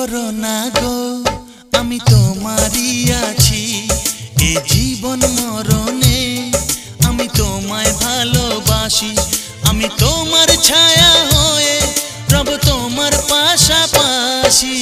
করো না গো, আমি তোমারই আছি। এ জীবন মরণে আমি তোমায় ভালোবাসি। আমি তোমার ছায়া হয়ে রব তোমার পাশাপাশি।